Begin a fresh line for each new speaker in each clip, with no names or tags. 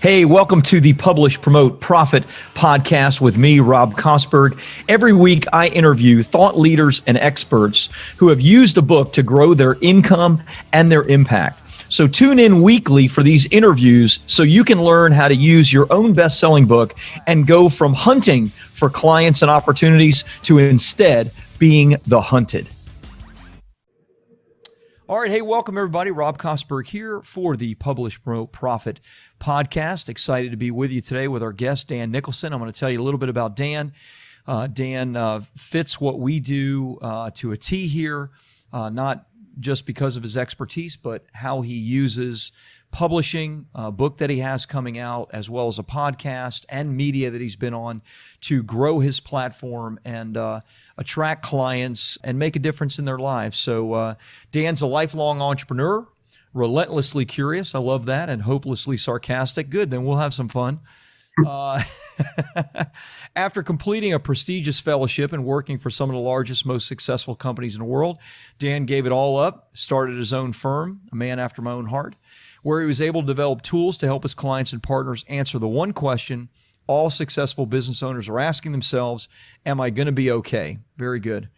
Hey, welcome to the Publish, Promote, Profit podcast with me, Rob Kosberg. Every week, I interview thought leaders and experts who have used a book to grow their income and their impact. So tune in weekly for these interviews so you can learn how to use your own best-selling book and go from hunting for clients and opportunities to instead being the hunted. All right. Hey, welcome everybody. Rob Kosberg here for the Publish, Promote, Profit podcast. Excited to be with you today with our guest, Dan Nicholson. I'm going to tell you a little bit about Dan. Dan fits what we do to a T here, not just because of his expertise, but how he uses publishing, a book that he has coming out, as well as a podcast and media that he's been on to grow his platform and attract clients and make a difference in their lives. So Dan's a lifelong entrepreneur, relentlessly curious. I love that. And hopelessly sarcastic. Good. Then we'll have some fun. After completing a prestigious fellowship and working for some of the largest, most successful companies in the world, Dan gave it all up, started his own firm, a man after my own heart, where he was able to develop tools to help his clients and partners answer the one question all successful business owners are asking themselves: am I going to be okay? Very good.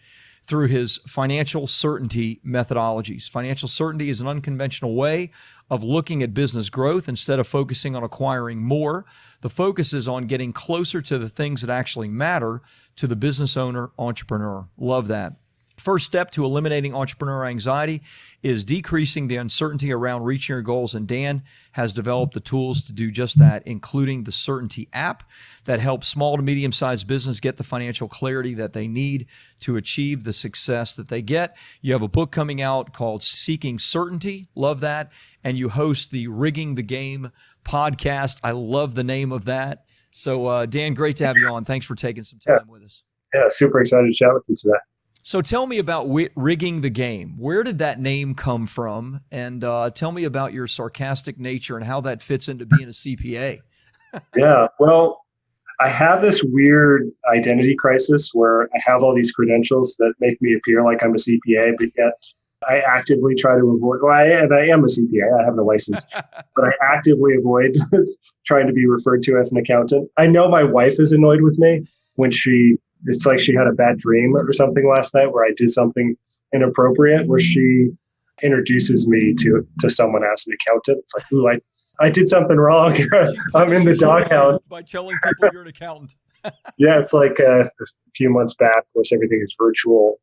Through his financial certainty methodologies. Financial certainty is an unconventional way of looking at business growth. Instead of focusing on acquiring more, the focus is on getting closer to the things that actually matter to the business owner, entrepreneur. Love that. First step to eliminating entrepreneur anxiety is decreasing the uncertainty around reaching your goals. And Dan has developed the tools to do just that, including the Certainty app that helps small to medium-sized business get the financial clarity that they need to achieve the success that they get. You have a book coming out called Seeking Certainty. Love that. And you host the Rigging the Game podcast. I love the name of that. So Dan, great to have you on. Thanks for taking some time with us.
Yeah, super excited to chat with you today.
So tell me about Rigging the Game. Where did that name come from? And tell me about your sarcastic nature and how that fits into being a CPA.
Yeah, well, I have this weird identity crisis where I have all these credentials that make me appear like I'm a CPA, but yet I actively try to avoid, I am a CPA, I have the license, but I actively avoid trying to be referred to as an accountant. I know my wife is annoyed with me when it's like she had a bad dream or something last night where I did something inappropriate, where she introduces me to someone as an accountant. It's like, ooh, I did something wrong. I'm in the doghouse.
By telling people you're an accountant.
Yeah, it's like a few months back, of course, everything is virtual.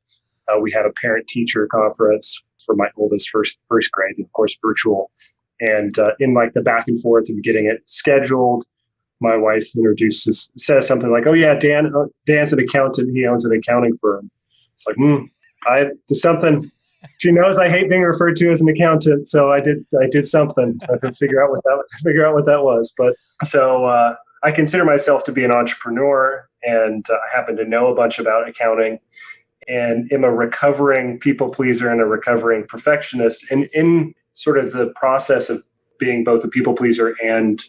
We had a parent-teacher conference for my oldest first grade, and of course, virtual. And in like the back and forth of getting it scheduled, my wife says something like, "Oh yeah, Dan's an accountant. He owns an accounting firm." It's like, I did something. She knows I hate being referred to as an accountant, so I did something. I could figure out what that was. But so I consider myself to be an entrepreneur, and I happen to know a bunch about accounting, and am a recovering people pleaser and a recovering perfectionist. And in sort of the process of being both a people pleaser and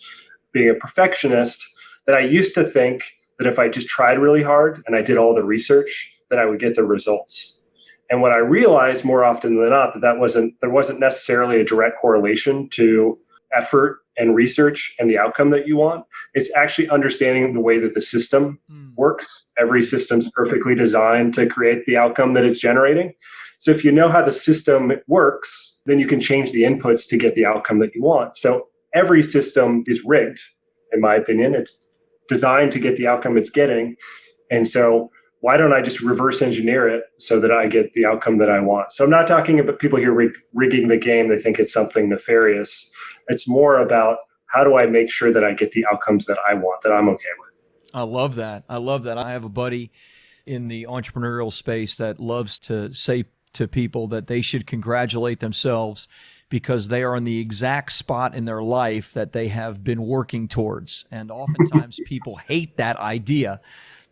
being a perfectionist, that I used to think that if I just tried really hard and I did all the research, that I would get the results. And what I realized more often than not, there wasn't necessarily a direct correlation to effort and research and the outcome that you want. It's actually understanding the way that the system works. Every system's perfectly designed to create the outcome that it's generating. So if you know how the system works, then you can change the inputs to get the outcome that you want. So every system is rigged, in my opinion. It's designed to get the outcome it's getting. And so why don't I just reverse engineer it so that I get the outcome that I want? So I'm not talking about people here rigging the game. They think it's something nefarious. It's more about how do I make sure that I get the outcomes that I want, that I'm okay with.
I love that. I have a buddy in the entrepreneurial space that loves to say to people that they should congratulate themselves because they are in the exact spot in their life that they have been working towards. And oftentimes people hate that idea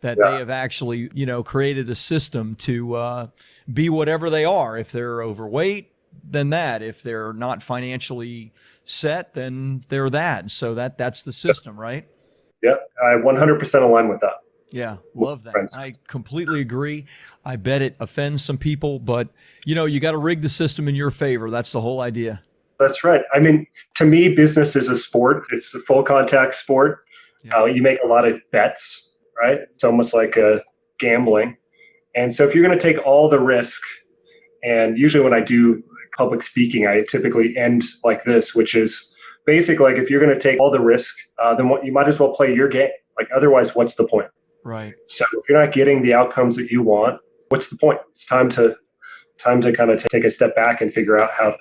that they have actually, created a system to be whatever they are. If they're overweight, then that. If they're not financially set, then they're that. So that's the system, right?
Yeah, I 100% align with that.
Yeah, love that. I completely agree. I bet it offends some people, but you got to rig the system in your favor. That's the whole idea.
That's right. I mean, to me, business is a sport. It's a full contact sport.
Yeah.
You make a lot of bets, right? It's almost like gambling. And so if you're going to take all the risk, and usually when I do public speaking, I typically end like this, which is basically like if you're going to take all the risk, then what, you might as well play your game. Like otherwise, what's the point?
Right.
So if you're not getting the outcomes that you want, what's the point? It's time to kind of take a step back and figure out how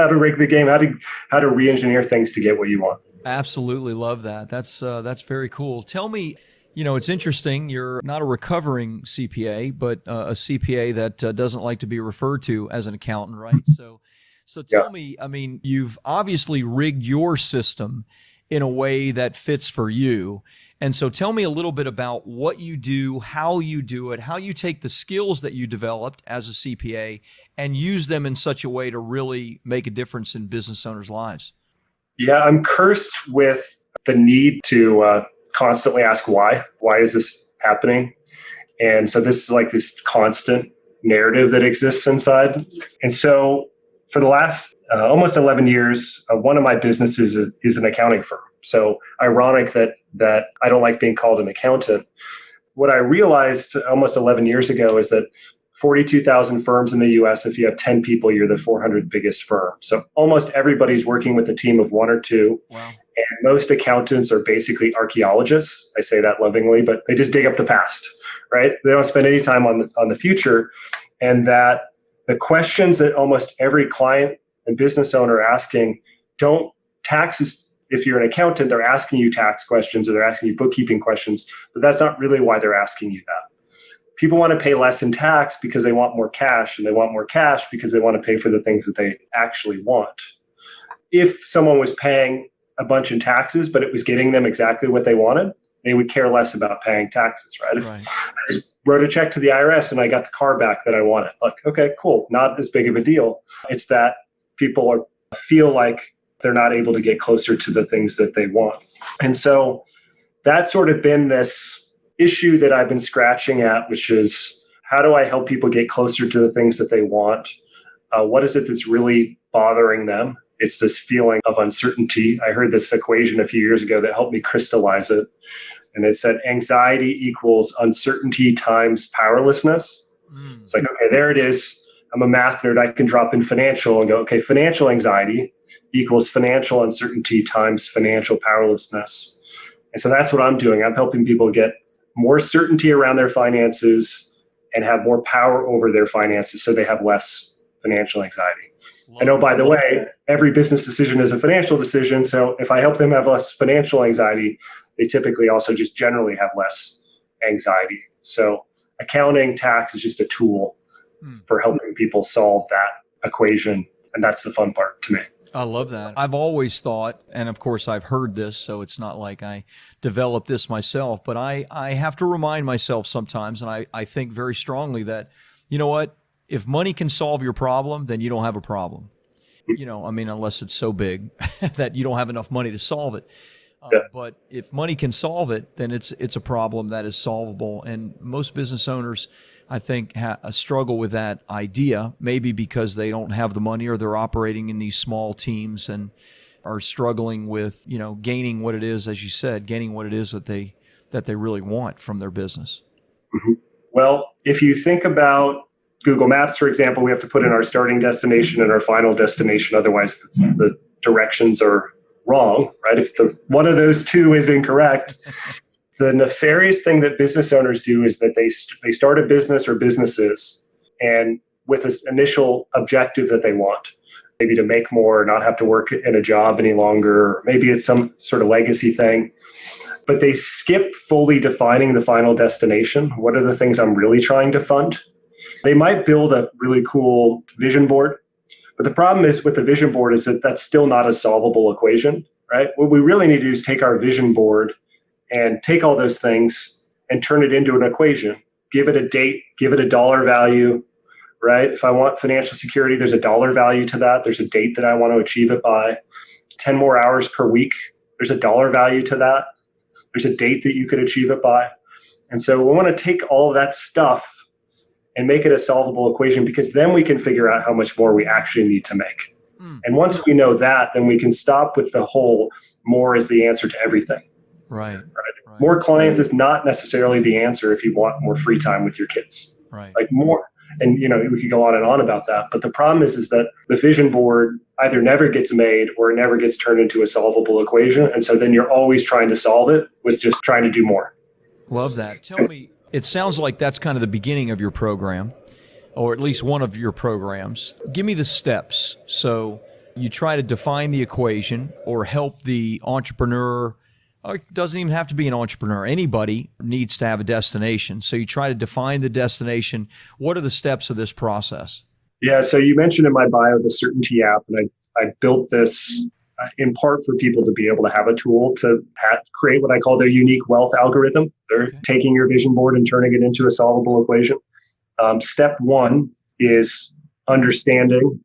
to rig the game, how to re-engineer things to get what you want.
Absolutely love that. That's very cool. Tell me, it's interesting. You're not a recovering CPA, but a CPA that doesn't like to be referred to as an accountant, right? So tell me, I mean, you've obviously rigged your system in a way that fits for you. And so tell me a little bit about what you do, how you do it, how you take the skills that you developed as a CPA and use them in such a way to really make a difference in business owners' lives.
Yeah, I'm cursed with the need to constantly ask why. Why is this happening? And so this is like this constant narrative that exists inside. And so for the last almost 11 years, one of my businesses is an accounting firm. So ironic that I don't like being called an accountant. What I realized almost 11 years ago is that 42,000 firms in the US, if you have 10 people, you're the 400th biggest firm. So almost everybody's working with a team of one or two.
Wow.
And most accountants are basically archaeologists. I say that lovingly, but they just dig up the past, right? They don't spend any time on the future. And that the questions that almost every client and business owner are asking, taxes, if you're an accountant, they're asking you tax questions or they're asking you bookkeeping questions, but that's not really why they're asking you that. People want to pay less in tax because they want more cash, and they want more cash because they want to pay for the things that they actually want. If someone was paying a bunch in taxes, but it was getting them exactly what they wanted, they would care less about paying taxes, right? If I just wrote a check to the IRS and I got the car back that I wanted, like, okay, cool, not as big of a deal. It's that people feel like they're not able to get closer to the things that they want. And so that's sort of been this issue that I've been scratching at, which is how do I help people get closer to the things that they want? What is it that's really bothering them? It's this feeling of uncertainty. I heard this equation a few years ago that helped me crystallize it. And it said anxiety equals uncertainty times powerlessness. It's like, okay, there it is. I'm a math nerd. I can drop in financial and go, okay, financial anxiety equals financial uncertainty times financial powerlessness. And so that's what I'm doing. I'm helping people get more certainty around their finances and have more power over their finances so they have less financial anxiety. I know, by the way, every business decision is a financial decision. So if I help them have less financial anxiety, they typically also just generally have less anxiety. So accounting, tax is just a tool for helping people solve that equation. And that's the fun part to me.
I love that. I've always thought, and of course I've heard this, so it's not like I developed this myself, but I have to remind myself sometimes, and I think very strongly that, you know what, if money can solve your problem, then you don't have a problem. I mean, unless it's so big that you don't have enough money to solve it. But if money can solve it, then it's a problem that is solvable. And most business owners, I think, struggle with that idea, maybe because they don't have the money or they're operating in these small teams and are struggling with, gaining what it is, as you said, gaining what it is that they really want from their business.
Mm-hmm. Well, if you think about Google Maps, for example, we have to put in our starting destination and our final destination. Otherwise, the directions are wrong, right? If one of those two is incorrect, the nefarious thing that business owners do is that they start a business or businesses and with this initial objective that they want, maybe to make more, not have to work in a job any longer, or maybe it's some sort of legacy thing, but they skip fully defining the final destination. What are the things I'm really trying to fund? They might build a really cool vision board, but the problem is with the vision board is that that's still not a solvable equation, right? What we really need to do is take our vision board and take all those things and turn it into an equation. Give it a date, give it a dollar value, right? If I want financial security, there's a dollar value to that. There's a date that I want to achieve it by. 10 more hours per week, there's a dollar value to that. There's a date that you could achieve it by. And so we want to take all of that stuff and make it a solvable equation, because then we can figure out how much more we actually need to make. And once we know that, then we can stop with the whole more is the answer to everything.
Right.
More clients is not necessarily the answer if you want more free time with your kids.
Right.
Like more, and we could go on and on about that. But the problem is that the vision board either never gets made or it never gets turned into a solvable equation. And so then you're always trying to solve it with just trying to do more.
Love that. Tell me, it sounds like that's kind of the beginning of your program, or at least one of your programs. Give me the steps. So you try to define the equation or help the entrepreneur. It doesn't even have to be an entrepreneur. Anybody needs to have a destination. So you try to define the destination. What are the steps of this process?
Yeah, so you mentioned in my bio the Certainty app, and I built this in part for people to be able to have a tool to create what I call their unique wealth algorithm. They're taking your vision board and turning it into a solvable equation. Step one is understanding.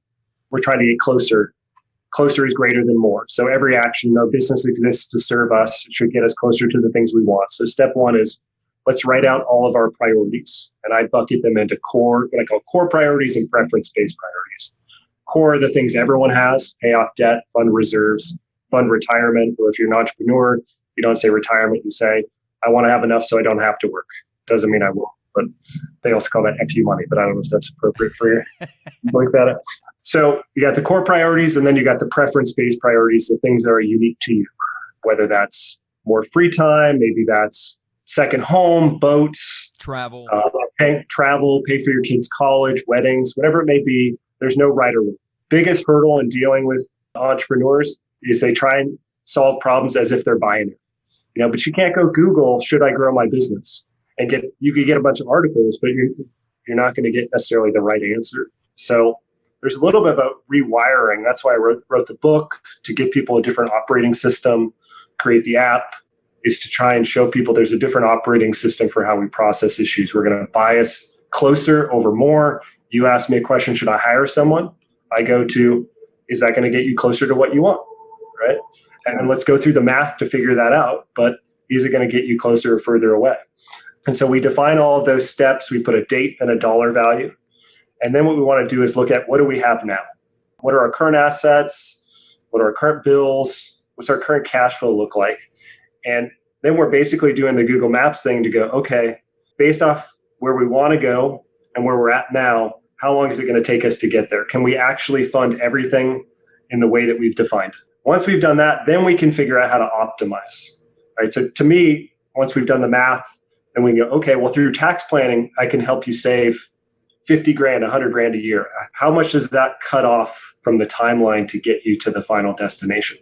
We're trying to get closer. Closer is greater than more. So every action, our business exists to serve us, should get us closer to the things we want. So step one is let's write out all of our priorities. And I bucket them into core, what I call core priorities and preference-based priorities. Core are the things everyone has: pay off debt, fund reserves, fund retirement. Or if you're an entrepreneur, you don't say retirement, you say, I want to have enough so I don't have to work. Doesn't mean I won't, but they also call that FU money, but I don't know if that's appropriate for you. Like that. So you got the core priorities, and then you got the preference-based priorities, the things that are unique to you, whether that's more free time, maybe that's second home, boats,
travel,
pay for your kids' college, weddings, whatever it may be. There's no right or wrong. Biggest hurdle in dealing with entrepreneurs is they try and solve problems as if they're binary. But you can't go Google, should I grow my business? And you could get a bunch of articles, but you're not going to get necessarily the right answer. So there's a little bit of a rewiring. That's why I wrote the book, to give people a different operating system. Create the app is to try and show people there's a different operating system for how we process issues. We're going to bias closer over more. You ask me a question, should I hire someone? I go to, is that going to get you closer to what you want? Right? And then let's go through the math to figure that out. But is it going to get you closer or further away? And so we define all of those steps. We put a date and a dollar value. And then what we want to do is look at, what do we have now? What are our current assets? What are our current bills? What's our current cash flow look like? And then we're basically doing the Google Maps thing to go, okay, based off where we want to go and where we're at now, how long is it going to take us to get there? Can we actually fund everything in the way that we've defined it? Once we've done that, then we can figure out how to optimize. Right? So to me, once we've done the math, then we can go, okay, well, through tax planning, I can help you save 50 grand, 100 grand a year. How much does that cut off from the timeline to get you to the final destination?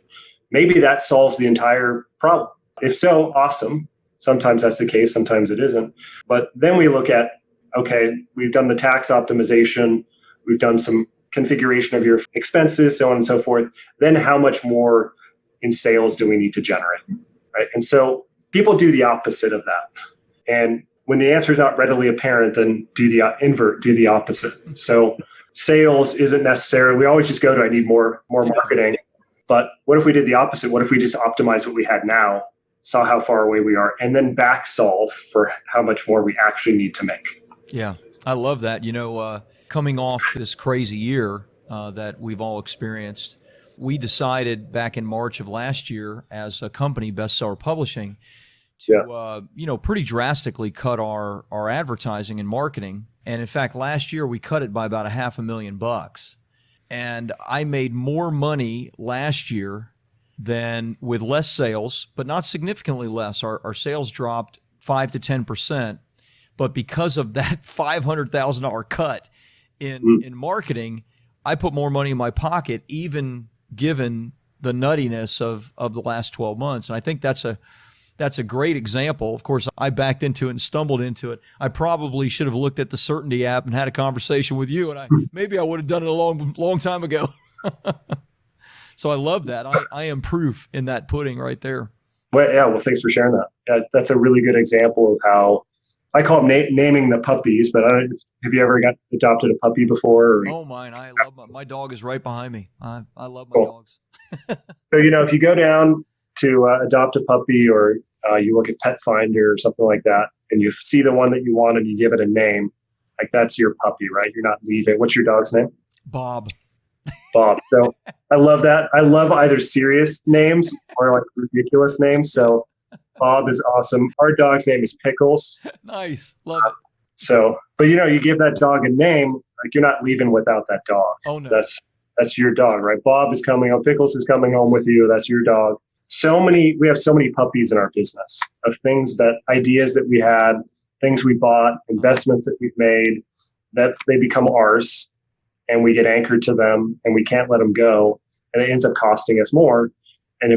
Maybe that solves the entire problem. If so, awesome. Sometimes that's the case, sometimes it isn't. But then we look at, okay, we've done the tax optimization, we've done some configuration of your expenses, so on and so forth. Then how much more in sales do we need to generate? Right? And so people do the opposite of that. And when the answer is not readily apparent, then do the opposite. So sales isn't necessary. We always just go to, I need more marketing. But what if we did the opposite? What if we just optimized what we had now, saw how far away we are, and then back solve for how much more we actually need to make?
Yeah, I love that. Coming off this crazy year that we've all experienced, we decided back in March of last year as a company, Bestseller Publishing, to pretty drastically cut our advertising and marketing. And in fact, last year we cut it by about $500,000. And I made more money last year than with less sales, but not significantly less. Our sales dropped 5 to 10%. But because of that $500,000 cut in marketing, I put more money in my pocket, even given the nuttiness of the last 12 months. And I think that's a great example. Of course, I backed into it and stumbled into it. I probably should have looked at the Certainty app and had a conversation with you, and maybe I would have done it a long time ago. So I love that. I am proof in that pudding right there.
Well, thanks for sharing that. That's a really good example of how I call it naming the puppies. But have you ever adopted a puppy before?
Oh, mine. I love my dog is right behind me. I love my dogs.
So if you go down to adopt a puppy, or you look at Pet Finder or something like that, and you see the one that you want and you give it a name, like that's your puppy, right? You're not leaving. What's your dog's name?
Bob.
Bob. So I love that. I love either serious names or like ridiculous names. So Bob is awesome. Our dog's name is Pickles.
Nice. Love it.
So, but you give that dog a name, like you're not leaving without that dog.
Oh no.
That's your dog, right? Bob is coming home. Pickles is coming home with you. That's your dog. We have so many puppies in our business of ideas that we had, things we bought, investments that we've made, that they become ours and we get anchored to them and we can't let them go. And it ends up costing us more. And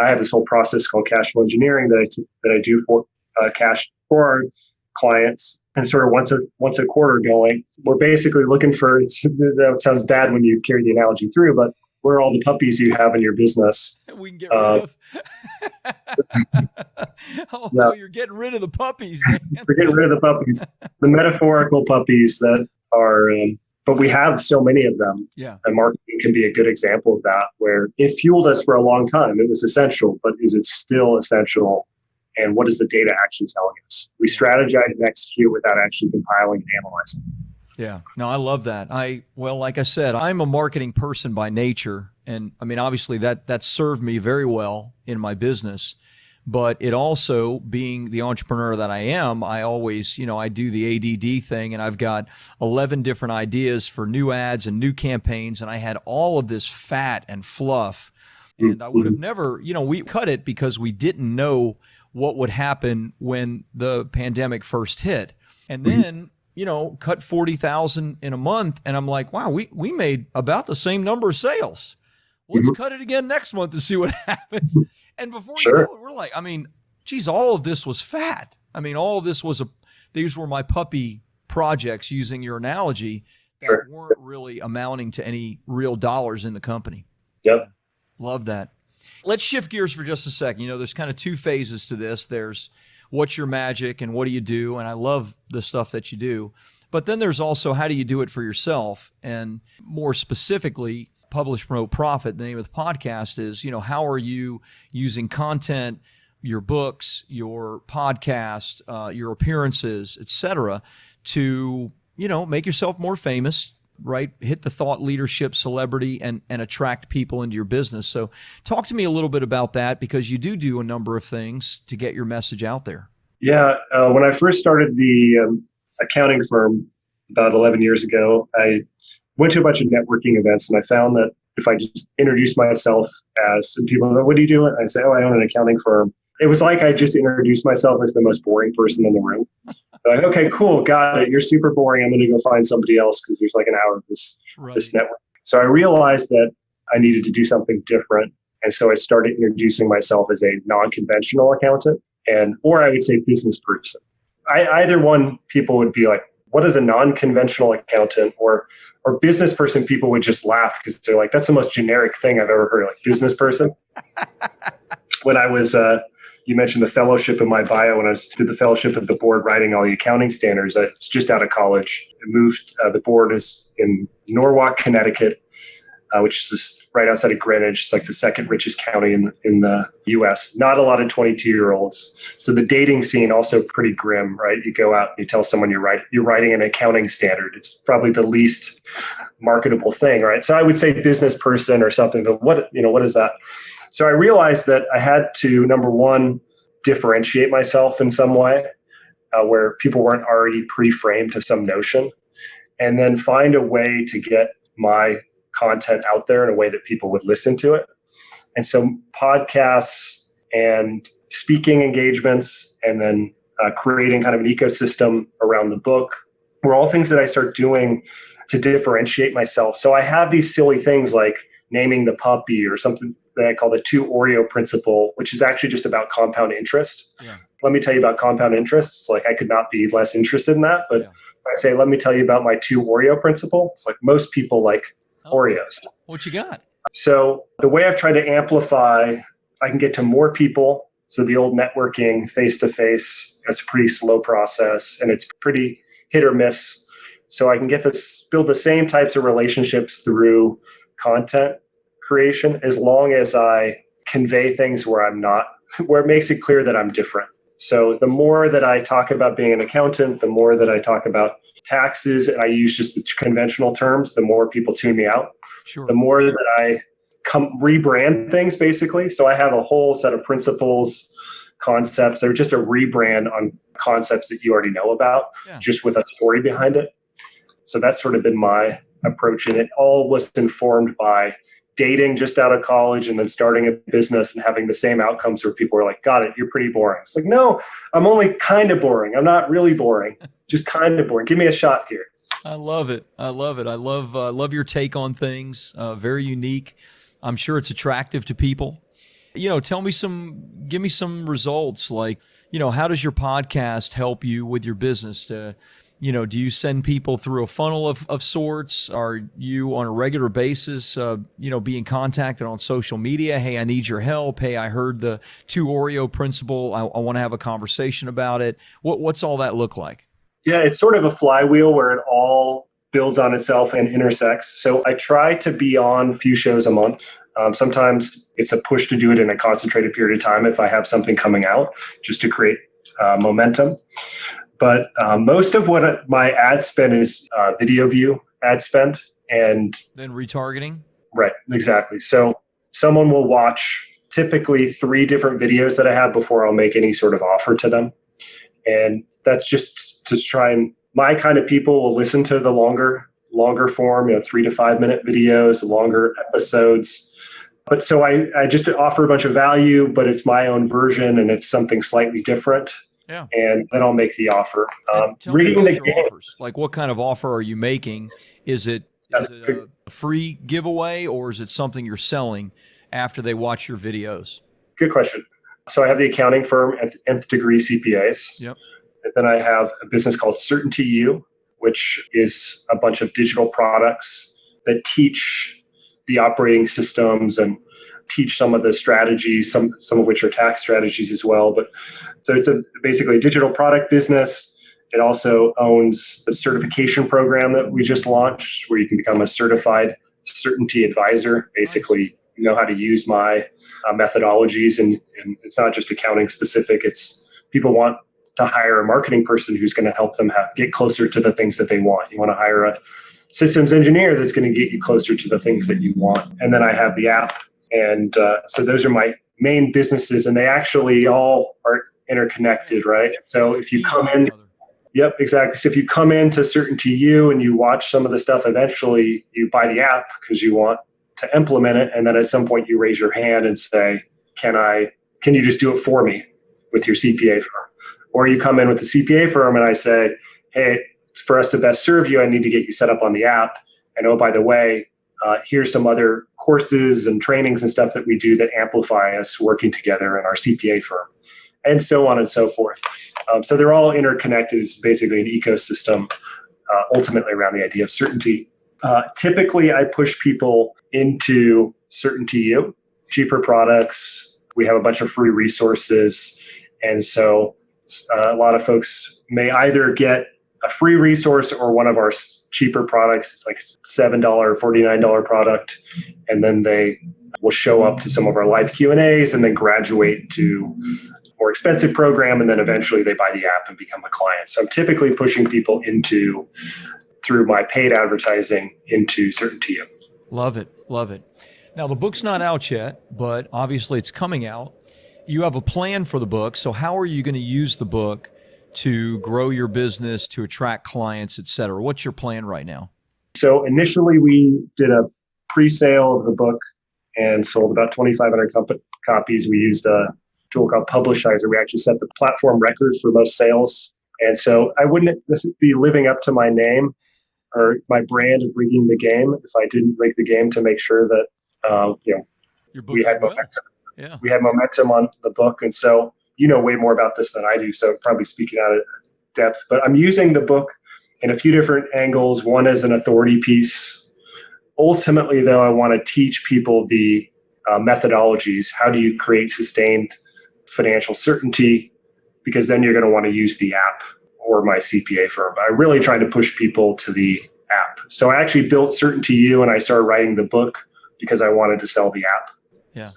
I have this whole process called cash flow engineering that I do for cash for our clients, and sort of once a quarter going. We're basically looking for. That sounds bad when you carry the analogy through, but where are all the puppies you have in your business?
We can get rid of. No, you're getting rid of the puppies, man.
We're getting rid of the puppies, the metaphorical puppies that are. But we have so many of them.
Yeah.
And marketing can be a good example of that, where it fueled us for a long time. It was essential, but is it still essential? And what is the data actually telling us? We strategize and execute without actually compiling and analyzing.
Yeah, no, I love that. Like I said, I'm a marketing person by nature. And I mean, obviously that served me very well in my business, but it also, being the entrepreneur that I am, I always, I do the ADD thing, and I've got 11 different ideas for new ads and new campaigns. And I had all of this fat and fluff, and I would have never, we cut it because we didn't know what would happen when the pandemic first hit. And then, cut 40,000 in a month. And I'm like, wow, we made about the same number of sales. Let's cut it again next month to see what happens. And before you know it, we're like, geez, all of this was fat. All of this these were my puppy projects, using your analogy, that weren't really amounting to any real dollars in the company.
Yep.
Love that. Let's shift gears for just a second. There's kind of two phases to this. There's what's your magic and what do you do? And I love the stuff that you do. But then there's also how do you do it for yourself? And more specifically, Publish, Promote, Profit, the name of the podcast is, how are you using content, your books, your podcast, your appearances, et cetera, to, make yourself more famous, right? Hit the thought leadership, celebrity, and attract people into your business. So talk to me a little bit about that, because you do a number of things to get your message out there.
Yeah. When I first started the accounting firm about 11 years ago, I went to a bunch of networking events, and I found that if I just introduced myself as, and people go, what do you do? And I say, I own an accounting firm. It was like I just introduced myself as the most boring person in the room. Like, okay, cool, got it. You're super boring. I'm going to go find somebody else because there's like an hour of this network. So I realized that I needed to do something different. And so I started introducing myself as a non-conventional accountant, or I would say business person. Either one, people would be like, what is a non-conventional accountant or business person? People would just laugh because they're like, that's the most generic thing I've ever heard, like business person. When I was, you mentioned the fellowship in my bio. When I did the fellowship at the board writing all the accounting standards, I was just out of college. I moved, the board is in Norwalk, Connecticut, which is just right outside of Greenwich. It's like the second richest county in the U.S. Not a lot of 22-year-olds. So the dating scene also pretty grim, right? You go out and you tell someone you're writing an accounting standard. It's probably the least marketable thing, right? So I would say business person or something. But what is that? So I realized that I had to, number one, differentiate myself in some way where people weren't already pre-framed to some notion, and then find a way to get my content out there in a way that people would listen to it. And so podcasts and speaking engagements, and then creating kind of an ecosystem around the book were all things that I start doing to differentiate myself. So I have these silly things like naming the puppy, or something that I call the 2 Oreo principle, which is actually just about compound interest. Yeah. Let me tell you about compound interest. It's like I could not be less interested in that. But if I say, let me tell you about my 2 Oreo principle, it's like most people like Oreos.
What you got?
So the way I've tried to amplify, I can get to more people. So the old networking face-to-face, it's a pretty slow process and it's pretty hit or miss. So I can build the same types of relationships through content creation, as long as I convey things where it makes it clear that I'm different. So the more that I talk about being an accountant, the more that I talk about taxes, and I use just the conventional terms, the more people tune me out.
Sure.
the more that I rebrand things, basically. So I have a whole set of principles, concepts. They're just a rebrand on concepts that you already know about,
Yeah.
just with a story behind it. So that's sort of been my approach. And it all was informed by dating just out of college and then starting a business and having the same outcomes where people are like, got it, you're pretty boring. It's like, no, I'm only kind of boring. I'm not really boring, just kind of boring. Give me a shot here.
I love it. I love it. I love your take on things. Very unique. I'm sure it's attractive to people. Give me some results. Like, how does your podcast help you with your business? Do you send people through a funnel of sorts? Are you on a regular basis, being contacted on social media? Hey, I need your help. Hey, I heard the 2 Oreo principle. I want to have a conversation about it. What's all that look like?
Yeah, it's sort of a flywheel where it all builds on itself and intersects. So I try to be on a few shows a month. Sometimes it's a push to do it in a concentrated period of time if I have something coming out, just to create momentum. But most of what my ad spend is video view ad spend. And
then retargeting?
Right, exactly. So someone will watch typically 3 different videos that I have before I'll make any sort of offer to them. And that's just to try, and my kind of people will listen to the longer form, 3 to 5 minute videos, longer episodes. But so I just offer a bunch of value, but it's my own version and it's something slightly different.
Yeah.
And then I'll make the offer.
Tell me about your offers. Like, what kind of offer are you making? Is it a free giveaway, or is it something you're selling after they watch your videos?
Good question. So I have the accounting firm, Nth Degree CPAs.
Yep.
And then I have a business called Certainty U, which is a bunch of digital products that teach the operating systems and teach some of the strategies, some of which are tax strategies as well. But so it's basically a digital product business. It also owns the certification program that we just launched, where you can become a certified certainty advisor. Basically, you know how to use my methodologies, and it's not just accounting specific. It's people want to hire a marketing person who's going to help them get closer to the things that they want. You want to hire a systems engineer that's going to get you closer to the things that you want. And then I have the app. And so those are my main businesses, and they actually all are interconnected, right? So if you come in, yep, exactly. So if you come into Certainty U and you watch some of the stuff, eventually you buy the app because you want to implement it. And then at some point you raise your hand and say, can you just do it for me with your CPA firm? Or you come in with the CPA firm and I say, hey, for us to best serve you, I need to get you set up on the app. And oh, by the way, here's some other courses and trainings and stuff that we do that amplify us working together in our CPA firm, and so on and so forth. So they're all interconnected. It's basically an ecosystem, ultimately around the idea of certainty. Typically, I push people into Certainty U, cheaper products. We have a bunch of free resources. And so a lot of folks may either get a free resource or one of our cheaper products. It's like $7 or $49 product. And then they will show up to some of our live Q&As and then graduate to a more expensive program. And then eventually they buy the app and become a client. So I'm typically pushing people through my paid advertising into Certainty U.
Love it. Love it. Now, the book's not out yet, but obviously it's coming out. You have a plan for the book. So how are you going to use the book to grow your business, to attract clients, et cetera? What's your plan right now?
So initially we did a pre-sale of the book and sold about 2,500 copies. We used a tool called Publishizer. We actually set the platform record for most sales. And so I wouldn't be living up to my name or my brand of rigging the game if I didn't rig the game to make sure that we had momentum.
Yeah.
We had momentum on the book. And so you know way more about this than I do, so probably speaking out of depth. But I'm using the book in a few different angles. One is an authority piece. Ultimately, though, I want to teach people the methodologies. How do you create sustained financial certainty? Because then you're going to want to use the app or my CPA firm. But I'm really trying to push people to the app. So I actually built Certainty U and I started writing the book because I wanted to sell the app.
Yeah.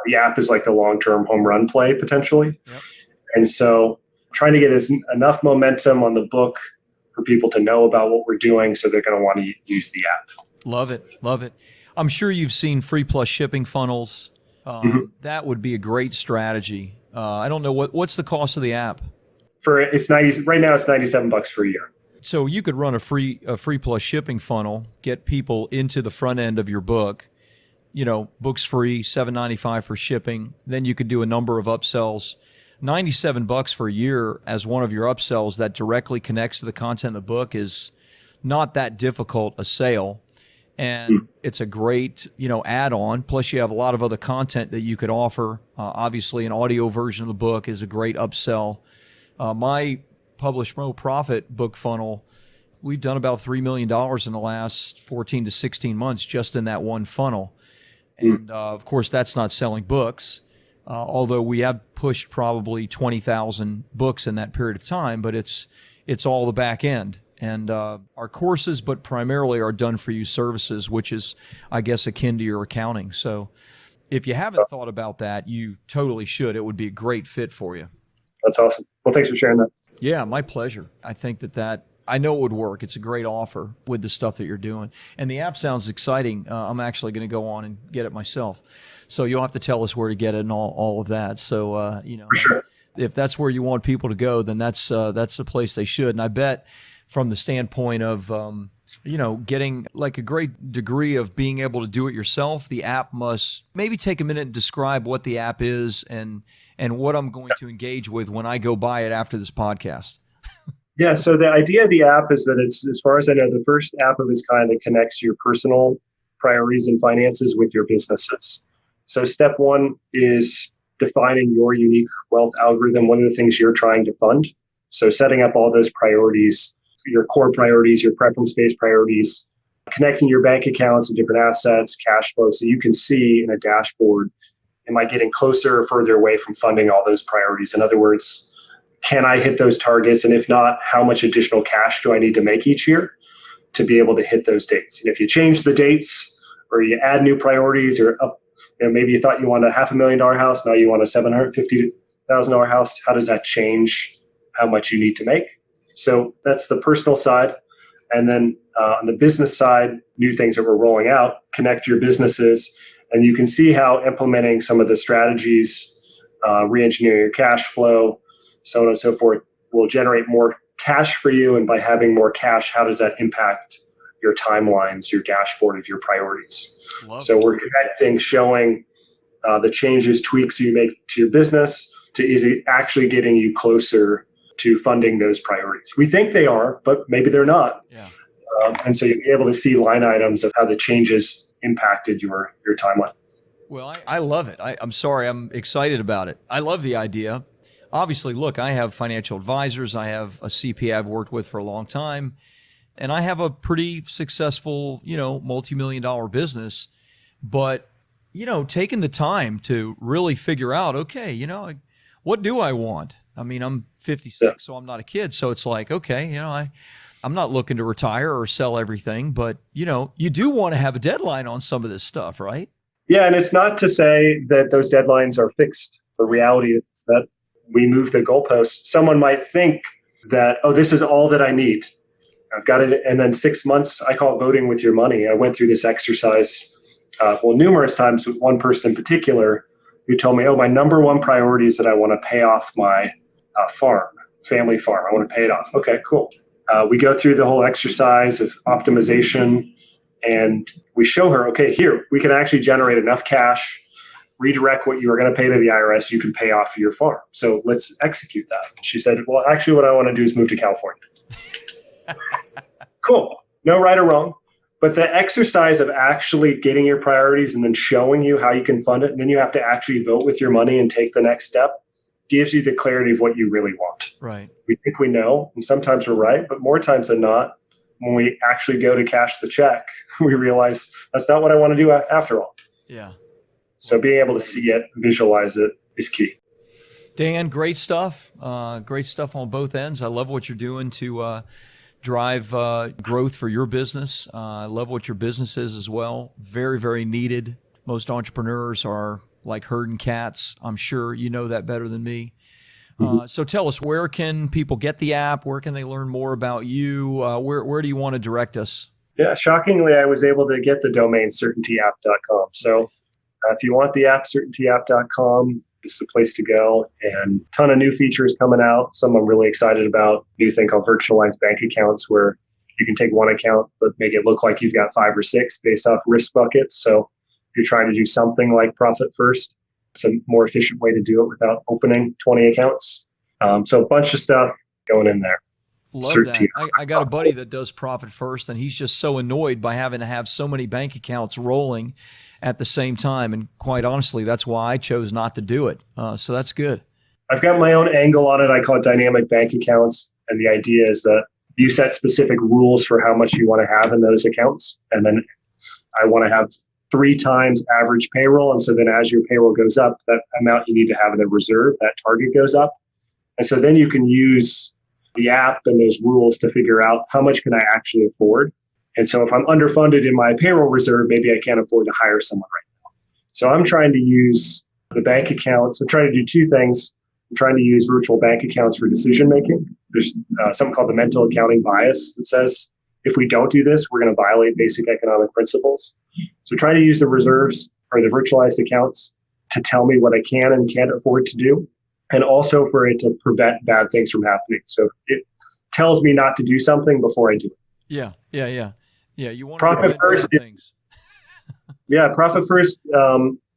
The app is like the long-term home run play potentially. Yep. And so trying to get enough momentum on the book for people to know about what we're doing so they're going to want to use the app.
Love it. Love it. I'm sure you've seen free plus shipping funnels.
Mhm.
That would be a great strategy. I don't know what's the cost of the app.
For it's 90 right now. It's $97 for a year.
So you could run a free plus shipping funnel, get people into the front end of your book. Books free, $7.95 for shipping. Then you could do a number of upsells. $97 for a year as one of your upsells that directly connects to the content of the book is not that difficult a sale. And it's a great, add-on. Plus, you have a lot of other content that you could offer. Obviously, an audio version of the book is a great upsell. My Publish Promote Profit book funnel, we've done about $3 million in the last 14 to 16 months just in that one funnel. And of course, that's not selling books, although we have pushed probably 20,000 books in that period of time, but it's all the back end. And our courses, but primarily our done-for-you services, which is, I guess, akin to your accounting. So if you haven't thought about that, you totally should. It would be a great fit for you.
That's awesome. Well, thanks for sharing that.
Yeah, my pleasure. I think that I know it would work. It's a great offer with the stuff that you're doing. And the app sounds exciting. I'm actually going to go on and get it myself. So you'll have to tell us where to get it and all of that. So,
For sure.
if that's where you want people to go, then that's the place they should. And I bet from the standpoint of, getting like a great degree of being able to do it yourself, the app must maybe take a minute and describe what the app is and what I'm going to engage with when I go buy it after this podcast.
Yeah. So the idea of the app is that it's, as far as I know, the first app of its kind that connects your personal priorities and finances with your businesses. So step one is defining your unique wealth algorithm. One of the things you're trying to fund. So setting up all those priorities, your core priorities, your preference-based priorities, connecting your bank accounts and different assets, cash flow, so you can see in a dashboard, am I getting closer or further away from funding all those priorities? In other words, can I hit those targets? And if not, how much additional cash do I need to make each year to be able to hit those dates? And if you change the dates or you add new priorities or up, maybe you thought you wanted a $500,000 house, now you want a $750,000 house, how does that change how much you need to make? So that's the personal side. And then on the business side, new things that we're rolling out, connect your businesses. And you can see how implementing some of the strategies, re-engineering your cash flow, so on and so forth, will generate more cash for you. And by having more cash, how does that impact your timelines, your dashboard of your priorities? So we're connecting, showing the changes, tweaks you make to your business to actually getting you closer to funding those priorities. We think they are, but maybe they're not.
Yeah.
And so you'll be able to see line items of how the changes impacted your timeline.
Well, I love it. I'm sorry, I'm excited about it. I love the idea. Obviously, look, I have financial advisors. I have a CPA I've worked with for a long time, and I have a pretty successful, multi-million-dollar business. But, taking the time to really figure out, okay, what do I want? I mean, I'm 56, so I'm not a kid. So it's like, okay, I'm not looking to retire or sell everything, but, you do want to have a deadline on some of this stuff, right?
Yeah, and it's not to say that those deadlines are fixed. The reality is that we move the goalposts. Someone might think that, oh, this is all that I need. I've got it. And then 6 months, I call it voting with your money. I went through this exercise, numerous times with one person in particular who told me, oh, my number one priority is that I want to pay off my family farm. I want to pay it off. Okay, cool. We go through the whole exercise of optimization and we show her, okay, here, we can actually generate enough cash, redirect what you are going to pay to the IRS, you can pay off your farm. So let's execute that. She said, well, actually what I want to do is move to California. Cool. No right or wrong. But the exercise of actually getting your priorities and then showing you how you can fund it, and then you have to actually vote with your money and take the next step, gives you the clarity of what you really want.
Right.
We think we know, and sometimes we're right, but more times than not, when we actually go to cash the check, we realize that's not what I want to do after all.
Yeah.
So being able to see it, visualize it is key.
Dan, great stuff. Great stuff on both ends. I love what you're doing to drive growth for your business. I love what your business is as well. Very, very needed. Most entrepreneurs are like herding cats. I'm sure you know that better than me. So tell us, where can people get the app? Where can they learn more about you? Where do you want to direct us?
Yeah, shockingly, I was able to get the domain certaintyapp.com. So if you want the app, certaintyapp.com is the place to go. And a ton of new features coming out. Some I'm really excited about. New thing called virtualized bank accounts, where you can take one account but make it look like you've got 5 or 6 based off risk buckets. So if you're trying to do something like Profit First, it's a more efficient way to do it without opening 20 accounts. So a bunch of stuff going in there.
Love that. I got a buddy that does Profit First, and he's just so annoyed by having to have so many bank accounts rolling at the same time. And quite honestly, that's why I chose not to do it. So that's good.
I've got my own angle on it. I call it dynamic bank accounts. And the idea is that you set specific rules for how much you want to have in those accounts. And then I want to have 3 times average payroll. And so then as your payroll goes up, that amount you need to have in a reserve, that target goes up. And so then you can use the app and those rules to figure out how much can I actually afford. And so if I'm underfunded in my payroll reserve, maybe I can't afford to hire someone right now. So I'm trying to use the bank accounts. I'm trying to do 2 things. I'm trying to use virtual bank accounts for decision making. There's something called the mental accounting bias that says, if we don't do this, we're going to violate basic economic principles. So try to use the reserves or the virtualized accounts to tell me what I can and can't afford to do, and also for it to prevent bad things from happening. So it tells me not to do something before I do it.
Yeah. You want
Profit First.
Things.
Yeah, Profit First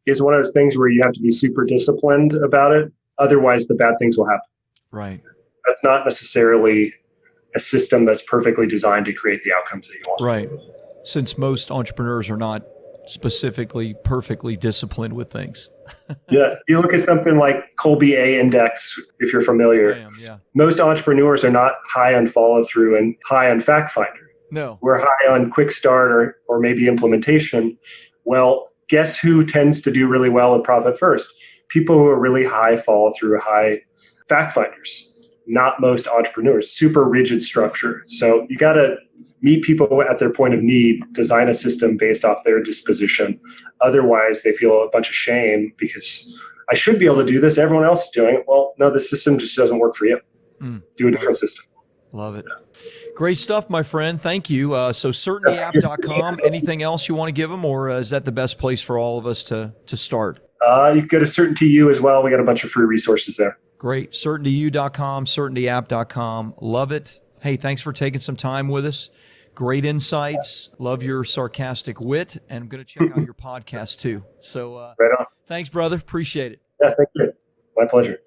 is one of those things where you have to be super disciplined about it. Otherwise, the bad things will happen.
Right.
That's not necessarily a system that's perfectly designed to create the outcomes that you want.
Right. Since most entrepreneurs are not specifically perfectly disciplined with things.
Yeah. You look at something like Colby A Index, if you're familiar.
I am, yeah.
Most entrepreneurs are not high on follow through and high on fact finder.
No.
We're high on quick start or maybe implementation. Well, guess who tends to do really well with Profit First? People who are really high follow through, high fact finders. Not most entrepreneurs. Super rigid structure. So you got to meet people at their point of need, design a system based off their disposition. Otherwise, they feel a bunch of shame because I should be able to do this. Everyone else is doing it. Well, no, the system just doesn't work for you. Do a different system.
Love it. Great stuff, my friend. Thank you. So certaintyapp.com. Anything else you want to give them, or is that the best place for all of us to start?
You can go to CertaintyU as well. We got a bunch of free resources there.
Great. CertaintyU.com, certaintyapp.com. Love it. Hey, thanks for taking some time with us. Great insights. Love your sarcastic wit. And I'm going to check out your podcast too. So
right on.
Thanks, brother. Appreciate it.
Yeah, thank you. My pleasure.